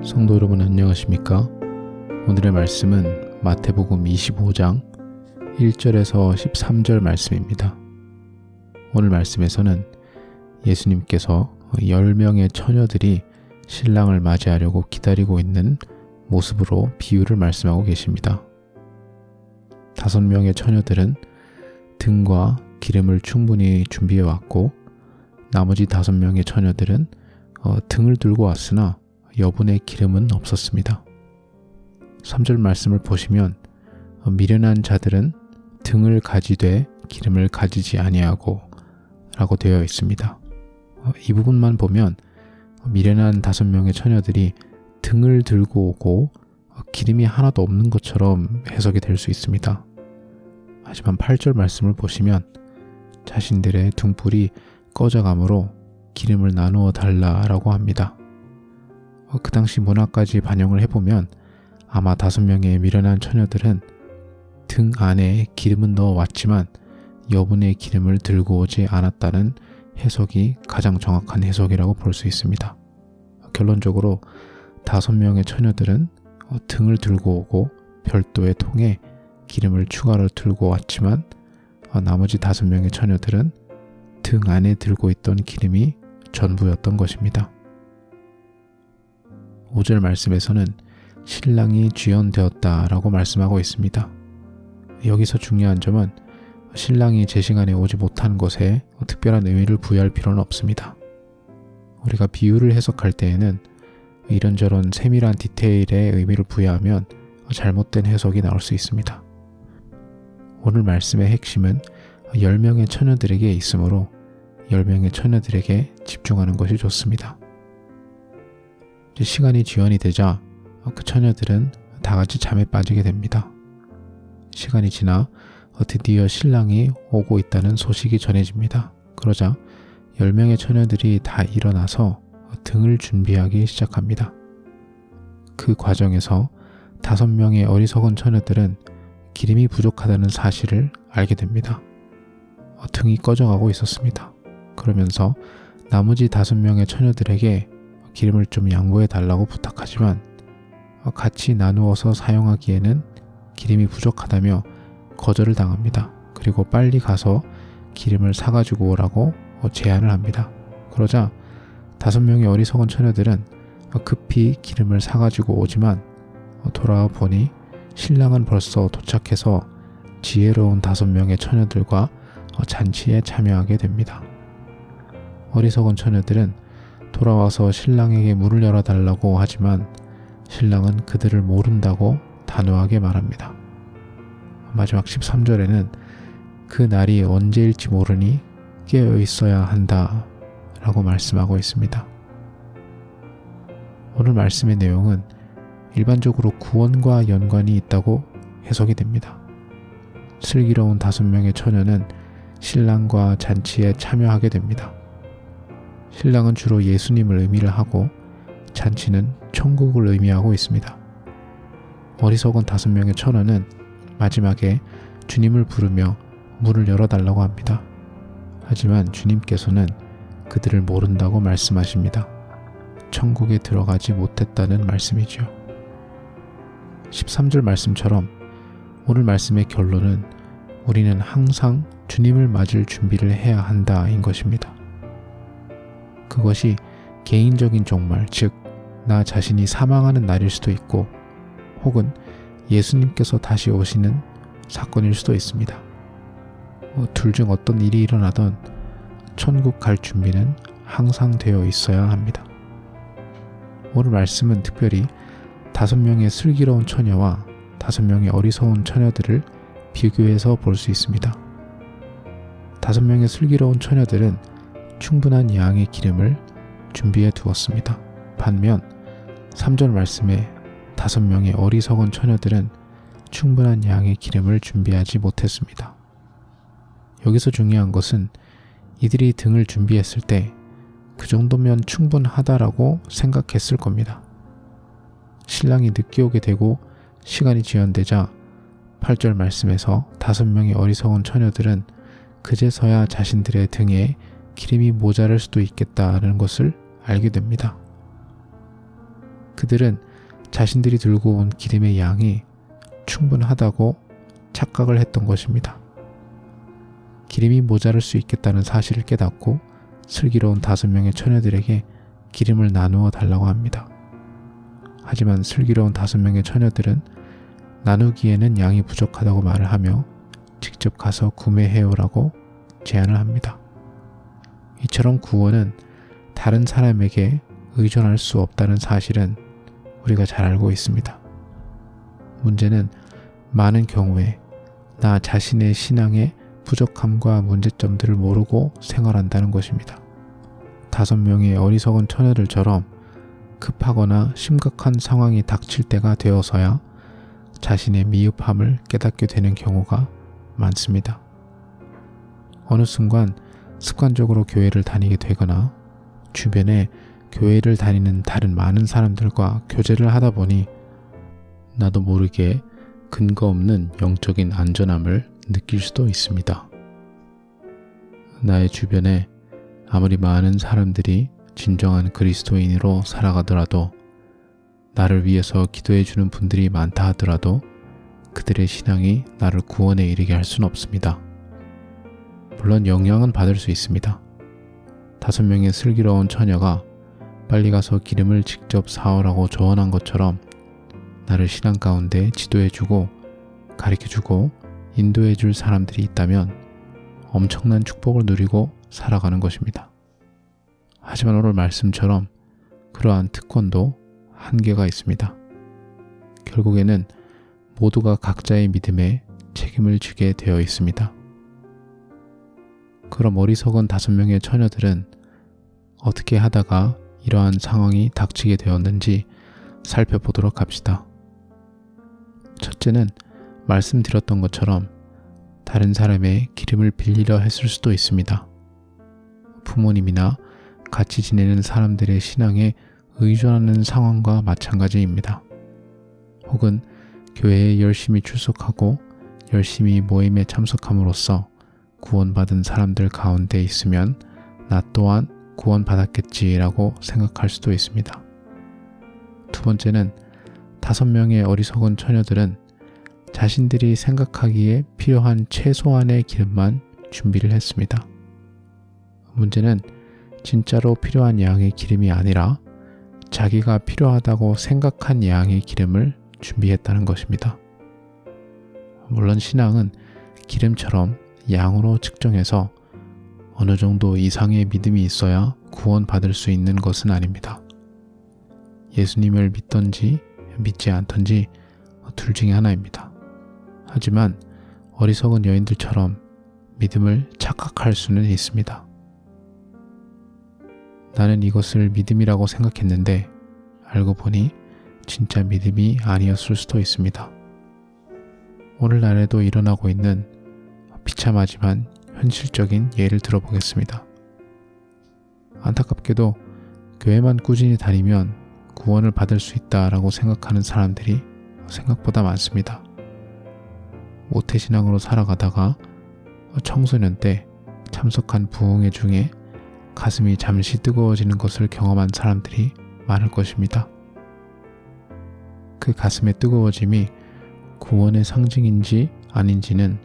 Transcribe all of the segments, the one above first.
성도 여러분 안녕하십니까? 오늘의 말씀은 마태복음 25장 1절에서 13절 말씀입니다. 오늘 말씀에서는 예수님께서 10명의 처녀들이 신랑을 맞이하려고 기다리고 있는 모습으로 비유를 말씀하고 계십니다. 5명의 처녀들은 등과 기름을 충분히 준비해 왔고 나머지 5명의 처녀들은 등을 들고 왔으나 여분의 기름은 없었습니다. 3절 말씀을 보시면 미련한 자들은 등을 가지되 기름을 가지지 아니하고 라고 되어 있습니다. 이 부분만 보면 미련한 5명의 처녀들이 등을 들고 오고 기름이 하나도 없는 것처럼 해석이 될 수 있습니다. 하지만 8절 말씀을 보시면 자신들의 등불이 꺼져가므로 기름을 나누어 달라라고 합니다. 그 당시 문화까지 반영을 해보면 아마 5명의 미련한 처녀들은 등 안에 기름은 넣어 왔지만 여분의 기름을 들고 오지 않았다는 해석이 가장 정확한 해석이라고 볼 수 있습니다. 결론적으로 5명의 처녀들은 등을 들고 오고 별도의 통에 기름을 추가로 들고 왔지만 나머지 5명의 처녀들은 등 안에 들고 있던 기름이 전부였던 것입니다. 5절 말씀에서는 신랑이 지연되었다라고 말씀하고 있습니다. 여기서 중요한 점은 신랑이 제 시간에 오지 못한 것에 특별한 의미를 부여할 필요는 없습니다. 우리가 비유를 해석할 때에는 이런저런 세밀한 디테일에 의미를 부여하면 잘못된 해석이 나올 수 있습니다. 오늘 말씀의 핵심은 10명의 처녀들에게 있으므로 10명의 처녀들에게 집중하는 것이 좋습니다. 시간이 지연이 되자 그 처녀들은 다 같이 잠에 빠지게 됩니다. 시간이 지나 드디어 신랑이 오고 있다는 소식이 전해집니다. 그러자 10명의 처녀들이 다 일어나서 등을 준비하기 시작합니다. 그 과정에서 5명의 어리석은 처녀들은 기름이 부족하다는 사실을 알게 됩니다. 등이 꺼져가고 있었습니다. 그러면서 나머지 5명의 처녀들에게 기름을 좀 양보해 달라고 부탁하지만 같이 나누어서 사용하기에는 기름이 부족하다며 거절을 당합니다. 그리고 빨리 가서 기름을 사가지고 오라고 제안을 합니다. 그러자 5명의 어리석은 처녀들은 급히 기름을 사가지고 오지만 돌아와 보니 신랑은 벌써 도착해서 지혜로운 5명의 처녀들과 잔치에 참여하게 됩니다. 어리석은 처녀들은 돌아와서 신랑에게 문을 열어달라고 하지만 신랑은 그들을 모른다고 단호하게 말합니다. 마지막 13절에는 그 날이 언제일지 모르니 깨어 있어야 한다 라고 말씀하고 있습니다. 오늘 말씀의 내용은 일반적으로 구원과 연관이 있다고 해석이 됩니다. 슬기로운 5명의 처녀는 신랑과 잔치에 참여하게 됩니다. 신랑은 주로 예수님을 의미를 하고 잔치는 천국을 의미하고 있습니다. 어리석은 5명의 처녀는 마지막에 주님을 부르며 문을 열어달라고 합니다. 하지만 주님께서는 그들을 모른다고 말씀하십니다. 천국에 들어가지 못했다는 말씀이죠. 13절 말씀처럼 오늘 말씀의 결론은 우리는 항상 주님을 맞을 준비를 해야 한다인 것입니다. 그것이 개인적인 종말, 즉 나 자신이 사망하는 날일 수도 있고 혹은 예수님께서 다시 오시는 사건일 수도 있습니다. 둘 중 어떤 일이 일어나던 천국 갈 준비는 항상 되어 있어야 합니다. 오늘 말씀은 특별히 5명의 슬기로운 처녀와 5명의 어리석은 처녀들을 비교해서 볼 수 있습니다. 5명의 슬기로운 처녀들은 충분한 양의 기름을 준비해 두었습니다. 반면 3절 말씀에 5명의 어리석은 처녀들은 충분한 양의 기름을 준비하지 못했습니다. 여기서 중요한 것은 이들이 등을 준비했을 때 그 정도면 충분하다라고 생각했을 겁니다. 신랑이 늦게 오게 되고 시간이 지연되자 8절 말씀에서 5명의 어리석은 처녀들은 그제서야 자신들의 등에 기름이 모자랄 수도 있겠다는 것을 알게 됩니다. 그들은 자신들이 들고 온 기름의 양이 충분하다고 착각을 했던 것입니다. 기름이 모자랄 수 있겠다는 사실을 깨닫고 슬기로운 5명의 처녀들에게 기름을 나누어 달라고 합니다. 하지만 슬기로운 5명의 처녀들은 나누기에는 양이 부족하다고 말을 하며 직접 가서 구매해오라고 제안을 합니다. 이처럼 구원은 다른 사람에게 의존할 수 없다는 사실은 우리가 잘 알고 있습니다. 문제는 많은 경우에 나 자신의 신앙의 부족함과 문제점들을 모르고 생활한다는 것입니다. 5명의 어리석은 처녀들처럼 급하거나 심각한 상황이 닥칠 때가 되어서야 자신의 미흡함을 깨닫게 되는 경우가 많습니다. 어느 순간 습관적으로 교회를 다니게 되거나 주변에 교회를 다니는 다른 많은 사람들과 교제를 하다 보니 나도 모르게 근거 없는 영적인 안전함을 느낄 수도 있습니다. 나의 주변에 아무리 많은 사람들이 진정한 그리스도인으로 살아가더라도 나를 위해서 기도해 주는 분들이 많다 하더라도 그들의 신앙이 나를 구원에 이르게 할 수는 없습니다. 물론 영향은 받을 수 있습니다. 5명의 슬기로운 처녀가 빨리 가서 기름을 직접 사오라고 조언한 것처럼 나를 신앙 가운데 지도해주고 가르쳐주고 인도해줄 사람들이 있다면 엄청난 축복을 누리고 살아가는 것입니다. 하지만 오늘 말씀처럼 그러한 특권도 한계가 있습니다. 결국에는 모두가 각자의 믿음에 책임을 지게 되어 있습니다. 그럼 어리석은 5명의 처녀들은 어떻게 하다가 이러한 상황이 닥치게 되었는지 살펴보도록 합시다. 첫째는 말씀드렸던 것처럼 다른 사람의 기름을 빌리려 했을 수도 있습니다. 부모님이나 같이 지내는 사람들의 신앙에 의존하는 상황과 마찬가지입니다. 혹은 교회에 열심히 출석하고 열심히 모임에 참석함으로써 구원받은 사람들 가운데 있으면 나 또한 구원받았겠지라고 생각할 수도 있습니다. 두 번째는 5명의 어리석은 처녀들은 자신들이 생각하기에 필요한 최소한의 기름만 준비를 했습니다. 문제는 진짜로 필요한 양의 기름이 아니라 자기가 필요하다고 생각한 양의 기름을 준비했다는 것입니다. 물론 신앙은 기름처럼 양으로 측정해서 어느 정도 이상의 믿음이 있어야 구원받을 수 있는 것은 아닙니다. 예수님을 믿던지 믿지 않던지 둘 중에 하나입니다. 하지만 어리석은 여인들처럼 믿음을 착각할 수는 있습니다. 나는 이것을 믿음이라고 생각했는데 알고 보니 진짜 믿음이 아니었을 수도 있습니다. 오늘날에도 일어나고 있는 비참하지만 현실적인 예를 들어보겠습니다. 안타깝게도 교회만 꾸준히 다니면 구원을 받을 수 있다라고 생각하는 사람들이 생각보다 많습니다. 모태신앙으로 살아가다가 청소년 때 참석한 부흥회 중에 가슴이 잠시 뜨거워지는 것을 경험한 사람들이 많을 것입니다. 그 가슴의 뜨거워짐이 구원의 상징인지 아닌지는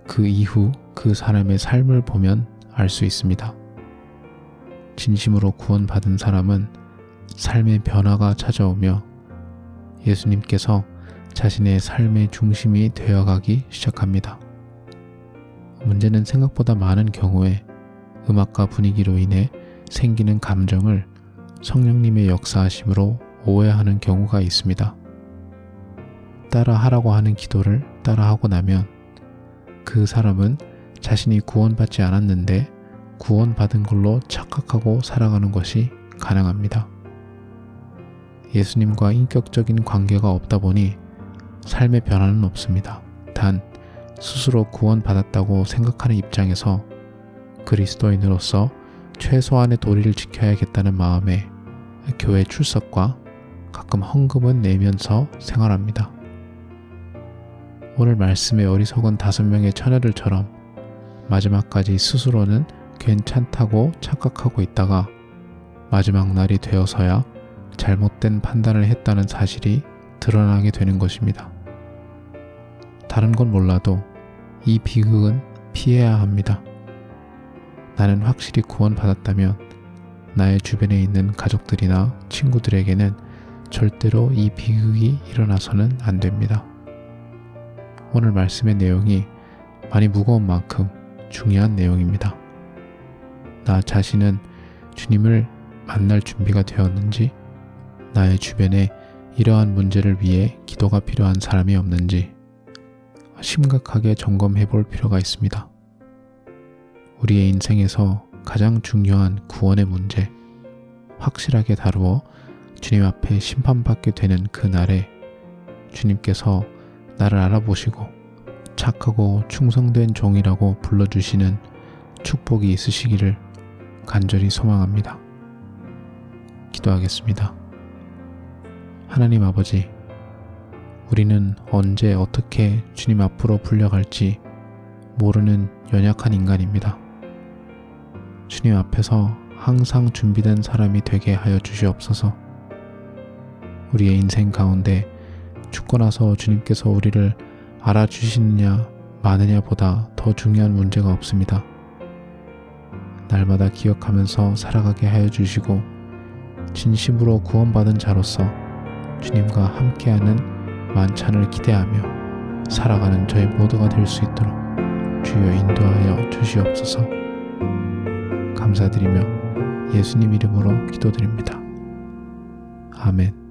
그 이후 그 사람의 삶을 보면 알 수 있습니다. 진심으로 구원받은 사람은 삶의 변화가 찾아오며 예수님께서 자신의 삶의 중심이 되어가기 시작합니다. 문제는 생각보다 많은 경우에 음악과 분위기로 인해 생기는 감정을 성령님의 역사하심으로 오해하는 경우가 있습니다. 따라하라고 하는 기도를 따라하고 나면 그 사람은 자신이 구원받지 않았는데 구원받은 걸로 착각하고 살아가는 것이 가능합니다. 예수님과 인격적인 관계가 없다 보니 삶의 변화는 없습니다. 단 스스로 구원받았다고 생각하는 입장에서 그리스도인으로서 최소한의 도리를 지켜야겠다는 마음에 교회 출석과 가끔 헌금은 내면서 생활합니다. 오늘 말씀의 어리석은 5명의 처녀들처럼 마지막까지 스스로는 괜찮다고 착각하고 있다가 마지막 날이 되어서야 잘못된 판단을 했다는 사실이 드러나게 되는 것입니다. 다른 건 몰라도 이 비극은 피해야 합니다. 나는 확실히 구원받았다면 나의 주변에 있는 가족들이나 친구들에게는 절대로 이 비극이 일어나서는 안 됩니다. 오늘 말씀의 내용이 많이 무거운 만큼 중요한 내용입니다. 나 자신은 주님을 만날 준비가 되었는지, 나의 주변에 이러한 문제를 위해 기도가 필요한 사람이 없는지 심각하게 점검해 볼 필요가 있습니다. 우리의 인생에서 가장 중요한 구원의 문제, 확실하게 다루어 주님 앞에 심판받게 되는 그날에 주님께서 나를 알아보시고 착하고 충성된 종이라고 불러주시는 축복이 있으시기를 간절히 소망합니다. 기도하겠습니다. 하나님 아버지, 우리는 언제 어떻게 주님 앞으로 불려갈지 모르는 연약한 인간입니다. 주님 앞에서 항상 준비된 사람이 되게 하여 주시옵소서. 우리의 인생 가운데 죽고 나서 주님께서 우리를 알아주시느냐 마느냐보다 더 중요한 문제가 없습니다. 날마다 기억하면서 살아가게 하여 주시고 진심으로 구원받은 자로서 주님과 함께하는 만찬을 기대하며 살아가는 저희 모두가 될 수 있도록 주여 인도하여 주시옵소서. 감사드리며 예수님 이름으로 기도드립니다. 아멘.